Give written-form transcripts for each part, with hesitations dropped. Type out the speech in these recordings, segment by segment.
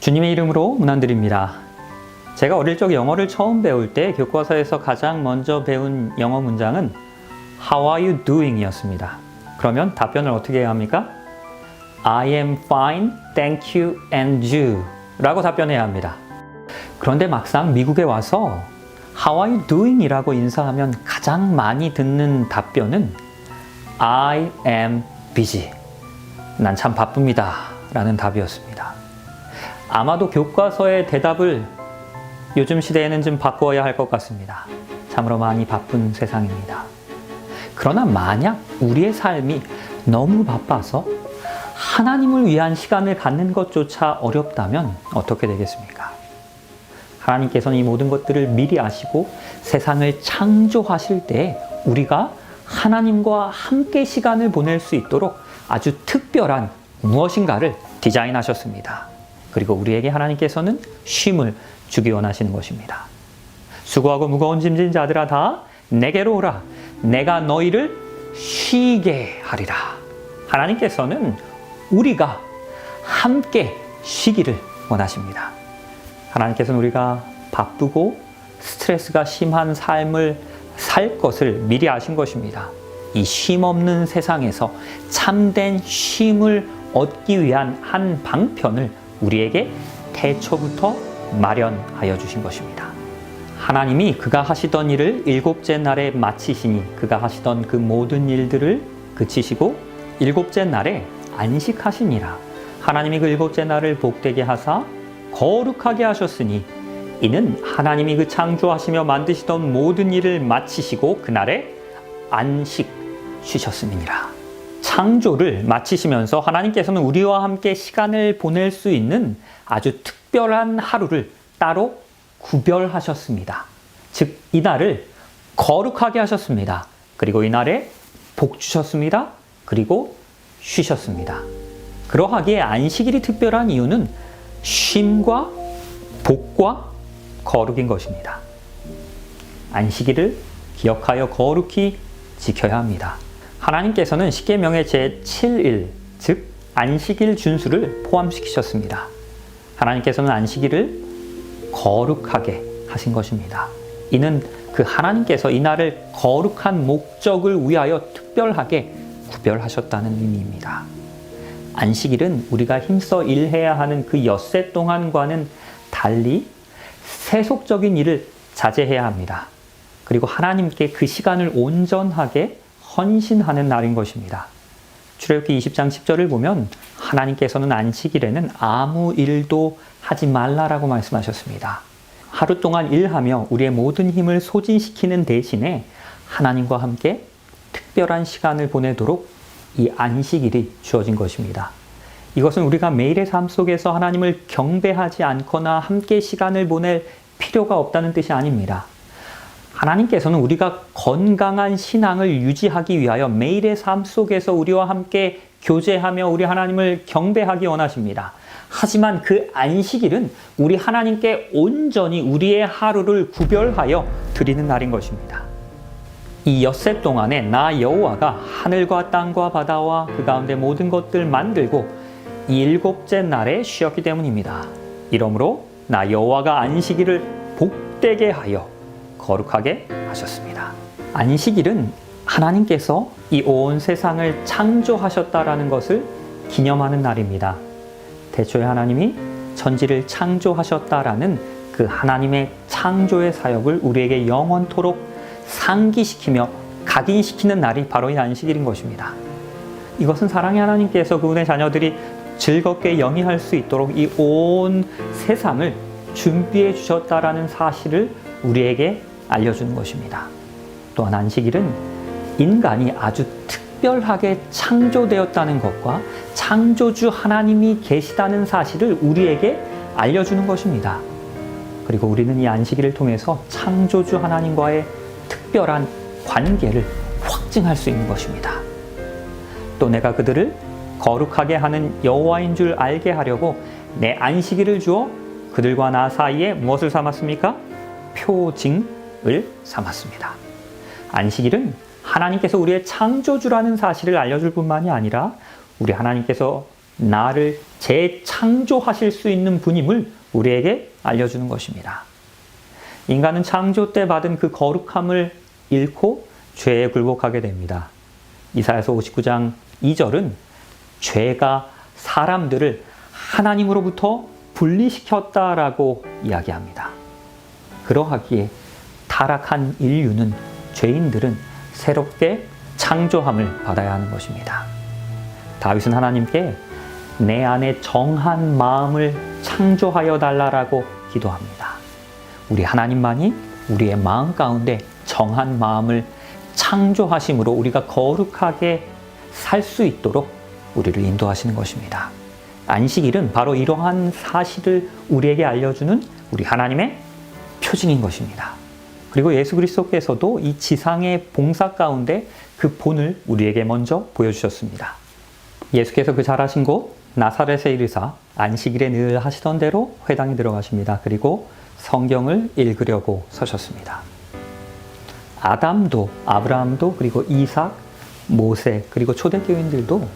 주님의 이름으로 문안드립니다. 제가 어릴 적 영어를 처음 배울 때 교과서에서 가장 먼저 배운 영어 문장은 How are you doing? 이었습니다. 그러면 답변을 어떻게 해야 합니까? I am fine, thank you, and you 라고 답변해야 합니다. 그런데 막상 미국에 와서 How are you doing? 이라고 인사하면 가장 많이 듣는 답변은 I am busy. 난 참 바쁩니다. 라는 답이었습니다. 아마도 교과서의 대답을 요즘 시대에는 좀 바꾸어야 할 것 같습니다. 참으로 많이 바쁜 세상입니다. 그러나 만약 우리의 삶이 너무 바빠서 하나님을 위한 시간을 갖는 것조차 어렵다면 어떻게 되겠습니까? 하나님께서는 이 모든 것들을 미리 아시고 세상을 창조하실 때 우리가 하나님과 함께 시간을 보낼 수 있도록 아주 특별한 무엇인가를 디자인하셨습니다. 그리고 우리에게 하나님께서는 쉼을 주기 원하시는 것입니다. 수고하고 무거운 짐진 자들아 다 내게로 오라. 내가 너희를 쉬게 하리라. 하나님께서는 우리가 함께 쉬기를 원하십니다. 하나님께서는 우리가 바쁘고 스트레스가 심한 삶을 살 것을 미리 아신 것입니다. 이 쉼 없는 세상에서 참된 쉼을 얻기 위한 한 방편을 우리에게 태초부터 마련하여 주신 것입니다. 하나님이 그가 하시던 일을 일곱째 날에 마치시니 그가 하시던 그 모든 일들을 그치시고 일곱째 날에 안식하시니라. 하나님이 그 일곱째 날을 복되게 하사 거룩하게 하셨으니 이는 하나님이 그 창조하시며 만드시던 모든 일을 마치시고 그날에 안식 쉬셨음이니라. 창조를 마치시면서 하나님께서는 우리와 함께 시간을 보낼 수 있는 아주 특별한 하루를 따로 구별하셨습니다. 즉, 이날을 거룩하게 하셨습니다. 그리고 이날에 복 주셨습니다. 그리고 쉬셨습니다. 그러하기에 안식일이 특별한 이유는 쉼과 복과 거룩인 것입니다. 안식일을 기억하여 거룩히 지켜야 합니다. 하나님께서는 십계명의 제7일, 즉 안식일 준수를 포함시키셨습니다. 하나님께서는 안식일을 거룩하게 하신 것입니다. 이는 그 하나님께서 이 날을 거룩한 목적을 위하여 특별하게 구별하셨다는 의미입니다. 안식일은 우리가 힘써 일해야 하는 그 엿새 동안과는 달리 세속적인 일을 자제해야 합니다. 그리고 하나님께 그 시간을 온전하게 헌신하는 날인 것입니다. 출애굽기 20장 10절을 보면 하나님께서는 안식일에는 아무 일도 하지 말라라고 말씀하셨습니다. 하루 동안 일하며 우리의 모든 힘을 소진시키는 대신에 하나님과 함께 특별한 시간을 보내도록 이 안식일이 주어진 것입니다. 이것은 우리가 매일의 삶 속에서 하나님을 경배하지 않거나 함께 시간을 보낼 필요가 없다는 뜻이 아닙니다. 하나님께서는 우리가 건강한 신앙을 유지하기 위하여 매일의 삶 속에서 우리와 함께 교제하며 우리 하나님을 경배하기 원하십니다. 하지만 그 안식일은 우리 하나님께 온전히 우리의 하루를 구별하여 드리는 날인 것입니다. 이 엿새 동안에 나 여호와가 하늘과 땅과 바다와 그 가운데 모든 것들 만들고 이 일곱째 날에 쉬었기 때문입니다. 이러므로 나 여호와가 안식일을 복되게 하여 거룩하게 하셨습니다. 안식일은 하나님께서 이 온 세상을 창조하셨다라는 것을 기념하는 날입니다. 태초에 하나님이 천지를 창조하셨다라는 그 하나님의 창조의 사역을 우리에게 영원토록 상기시키며 각인시키는 날이 바로 이 안식일인 것입니다. 이것은 사랑의 하나님께서 그분의 자녀들이 즐겁게 영위할 수 있도록 이 온 세상을 준비해 주셨다라는 사실을 우리에게 알려주는 것입니다. 또한 안식일은 인간이 아주 특별하게 창조되었다는 것과 창조주 하나님이 계시다는 사실을 우리에게 알려주는 것입니다. 그리고 우리는 이 안식일을 통해서 창조주 하나님과의 특별한 관계를 확증할 수 있는 것입니다. 또 내가 그들을 거룩하게 하는 여호와인 줄 알게 하려고 내 안식일을 주어 그들과 나 사이에 무엇을 삼았습니까? 표징을 삼았습니다. 안식일은 하나님께서 우리의 창조주라는 사실을 알려줄 뿐만이 아니라 우리 하나님께서 나를 재창조하실 수 있는 분임을 우리에게 알려주는 것입니다. 인간은 창조 때 받은 그 거룩함을 잃고 죄에 굴복하게 됩니다. 이사야서 59장 2절은 죄가 사람들을 하나님으로부터 분리시켰다라고 이야기합니다. 그러하기에 타락한 인류는, 죄인들은 새롭게 창조함을 받아야 하는 것입니다. 다윗은 하나님께 내 안에 정한 마음을 창조하여 달라라고 기도합니다. 우리 하나님만이 우리의 마음 가운데 정한 마음을 창조하심으로 우리가 거룩하게 살 수 있도록 우리를 인도하시는 것입니다. 안식일은 바로 이러한 사실을 우리에게 알려주는 우리 하나님의 표징인 것입니다. 그리고 예수 그리스도께서도 이 지상의 봉사 가운데 그 본을 우리에게 먼저 보여주셨습니다. 예수께서 그 자라신 곳 나사렛에 이르사 안식일에 늘 하시던 대로 회당에 들어가십니다. 그리고 성경을 읽으려고 서셨습니다. 아담도, 아브라함도, 그리고 이삭, 모세, 그리고 초대교인들도,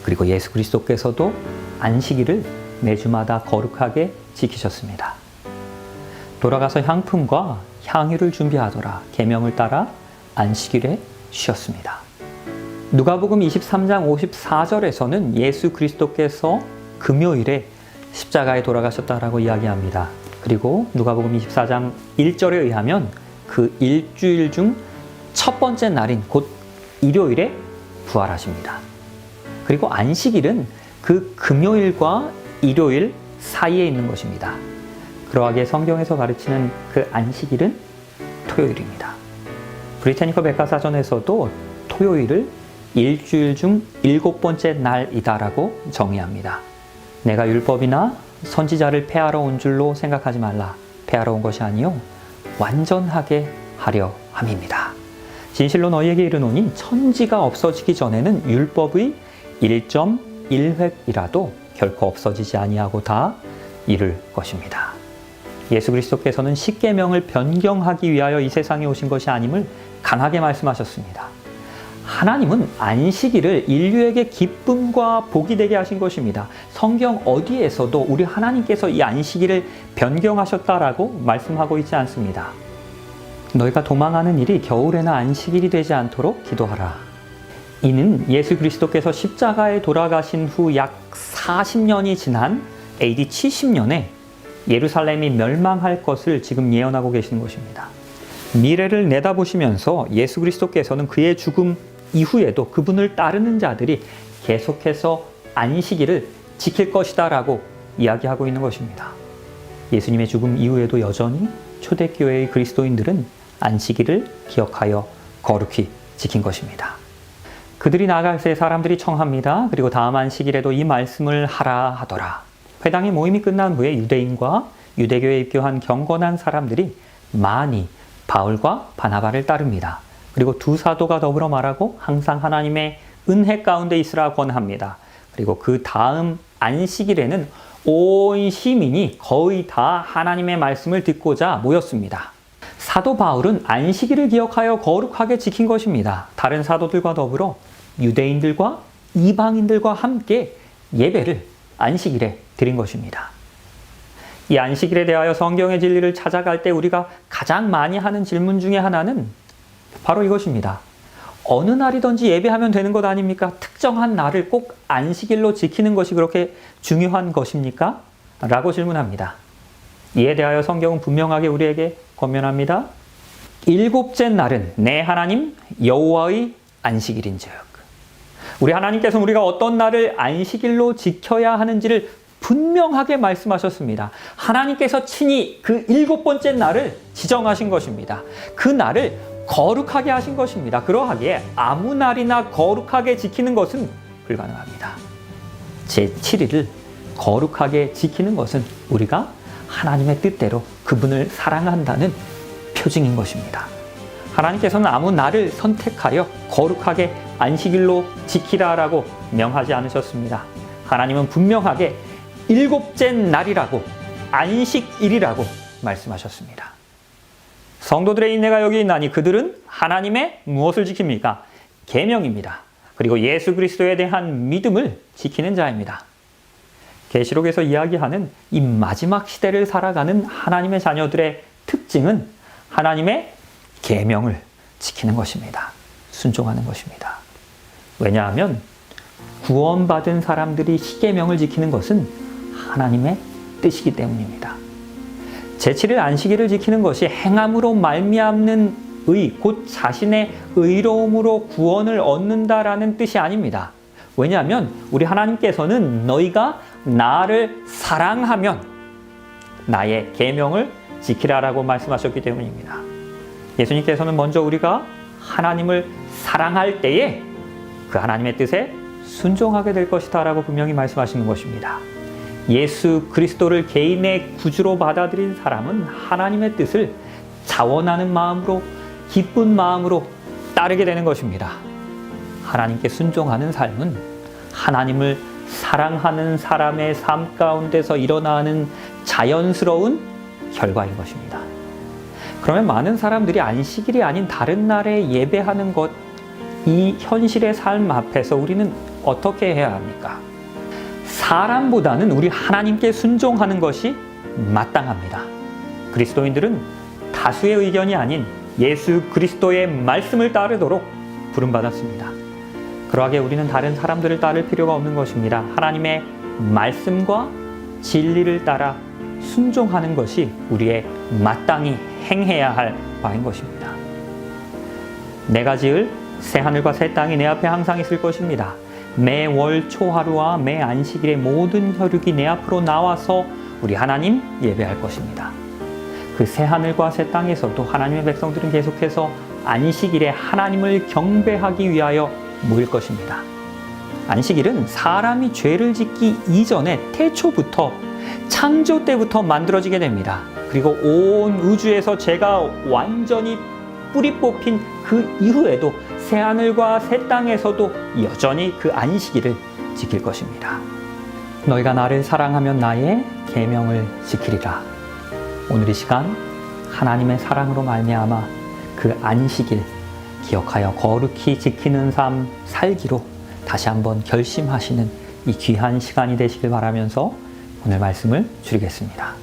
그리고 예수 그리스도께서도 안식일을 매주마다 거룩하게 지키셨습니다. 돌아가서 향품과 향유를 준비하더라. 계명을 따라 안식일에 쉬었습니다. 누가복음 23장 54절에서는 예수 그리스도께서 금요일에 십자가에 돌아가셨다라고 이야기합니다. 그리고 누가복음 24장 1절에 의하면 그 일주일 중 첫 번째 날인 곧 일요일에 부활하십니다. 그리고 안식일은 그 금요일과 일요일 사이에 있는 것입니다. 그러하기에 성경에서 가르치는 그 안식일은 토요일입니다. 브리타니커 백과사전에서도 토요일을 일주일 중 7번째 날이다라고 정의합니다. 내가 율법이나 선지자를 폐하러 온 줄로 생각하지 말라. 폐하러 온 것이 아니요 완전하게 하려 함입니다. 진실로 너희에게 이르노니 천지가 없어지기 전에는 율법의 1.1획이라도 결코 없어지지 아니하고 다 이룰 것입니다. 예수 그리스도께서는 십계명을 변경하기 위하여 이 세상에 오신 것이 아님을 강하게 말씀하셨습니다. 하나님은 안식일을 인류에게 기쁨과 복이 되게 하신 것입니다. 성경 어디에서도 우리 하나님께서 이 안식일을 변경하셨다라고 말씀하고 있지 않습니다. 너희가 도망하는 일이 겨울에나 안식일이 되지 않도록 기도하라. 이는 예수 그리스도께서 십자가에 돌아가신 후 약 40년이 지난 AD 70년에 예루살렘이 멸망할 것을 지금 예언하고 계시는 것입니다. 미래를 내다보시면서 예수 그리스도께서는 그의 죽음 이후에도 그분을 따르는 자들이 계속해서 안식일을 지킬 것이다 라고 이야기하고 있는 것입니다. 예수님의 죽음 이후에도 여전히 초대교회의 그리스도인들은 안식일을 기억하여 거룩히 지킨 것입니다. 그들이 나아갈 새 사람들이 청합니다. 그리고 다음 안식일에도 이 말씀을 하라 하더라. 회당의 모임이 끝난 후에 유대인과 유대교에 입교한 경건한 사람들이 많이 바울과 바나바를 따릅니다. 그리고 두 사도가 더불어 말하고 항상 하나님의 은혜 가운데 있으라 권합니다. 그리고 그 다음 안식일에는 온 시민이 거의 다 하나님의 말씀을 듣고자 모였습니다. 사도 바울은 안식일을 기억하여 거룩하게 지킨 것입니다. 다른 사도들과 더불어 유대인들과 이방인들과 함께 예배를 안식일에 드린 것입니다. 이 안식일에 대하여 성경의 진리를 찾아갈 때 우리가 가장 많이 하는 질문 중에 하나는 바로 이것입니다. 어느 날이든지 예배하면 되는 것 아닙니까? 특정한 날을 꼭 안식일로 지키는 것이 그렇게 중요한 것입니까? 라고 질문합니다. 이에 대하여 성경은 분명하게 우리에게 권면합니다. 일곱째 날은 내 하나님 여호와의 안식일인즉. 우리 하나님께서는 우리가 어떤 날을 안식일로 지켜야 하는지를 분명하게 말씀하셨습니다. 하나님께서 친히 그 7번째 날을 지정하신 것입니다. 그 날을 거룩하게 하신 것입니다. 그러하기에 아무 날이나 거룩하게 지키는 것은 불가능합니다. 제7일을 거룩하게 지키는 것은 우리가 하나님의 뜻대로 그분을 사랑한다는 표징인 것입니다. 하나님께서는 아무 날을 선택하여 거룩하게 안식일로 지키라라고 명하지 않으셨습니다. 하나님은 분명하게 7째 날이라고 안식일이라고 말씀하셨습니다. 성도들의 인내가 여기 있나니 그들은 하나님의 무엇을 지킵니까? 계명입니다. 그리고 예수 그리스도에 대한 믿음을 지키는 자입니다. 계시록에서 이야기하는 이 마지막 시대를 살아가는 하나님의 자녀들의 특징은 하나님의 계명을 지키는 것입니다. 순종하는 것입니다. 왜냐하면 구원받은 사람들이 십계명을 지키는 것은 하나님의 뜻이기 때문입니다. 제7일 안식일을 지키는 것이 행함으로 말미암는 의, 곧 자신의 의로움으로 구원을 얻는다라는 뜻이 아닙니다. 왜냐하면 우리 하나님께서는 너희가 나를 사랑하면 나의 계명을 지키라라고 말씀하셨기 때문입니다. 예수님께서는 먼저 우리가 하나님을 사랑할 때에 그 하나님의 뜻에 순종하게 될 것이다 라고 분명히 말씀하시는 것입니다. 예수 그리스도를 개인의 구주로 받아들인 사람은 하나님의 뜻을 자원하는 마음으로, 기쁜 마음으로 따르게 되는 것입니다. 하나님께 순종하는 삶은 하나님을 사랑하는 사람의 삶 가운데서 일어나는 자연스러운 결과인 것입니다. 그러면 많은 사람들이 안식일이 아닌 다른 날에 예배하는 것, 이 현실의 삶 앞에서 우리는 어떻게 해야 합니까? 사람보다는 우리 하나님께 순종하는 것이 마땅합니다. 그리스도인들은 다수의 의견이 아닌 예수 그리스도의 말씀을 따르도록 부름받았습니다. 그러하게 우리는 다른 사람들을 따를 필요가 없는 것입니다. 하나님의 말씀과 진리를 따라 순종하는 것이 우리의 마땅히 행해야 할 바인 것입니다. 내가 지을 새 하늘과 새 땅이 내 앞에 항상 있을 것입니다. 매 월 초하루와 매 안식일의 모든 혈육이 내 앞으로 나와서 우리 하나님 예배할 것입니다. 그 새 하늘과 새 땅에서도 하나님의 백성들은 계속해서 안식일에 하나님을 경배하기 위하여 모일 것입니다. 안식일은 사람이 죄를 짓기 이전에 태초부터, 창조 때부터 만들어지게 됩니다. 그리고 온 우주에서 죄가 완전히 뿌리 뽑힌 그 이후에도 새하늘과 새 땅에서도 여전히 그 안식일을 지킬 것입니다. 너희가 나를 사랑하면 나의 계명을 지키리라. 오늘 이 시간 하나님의 사랑으로 말미암아 그 안식일 기억하여 거룩히 지키는 삶 살기로 다시 한번 결심하시는 이 귀한 시간이 되시길 바라면서 오늘 말씀을 줄이겠습니다.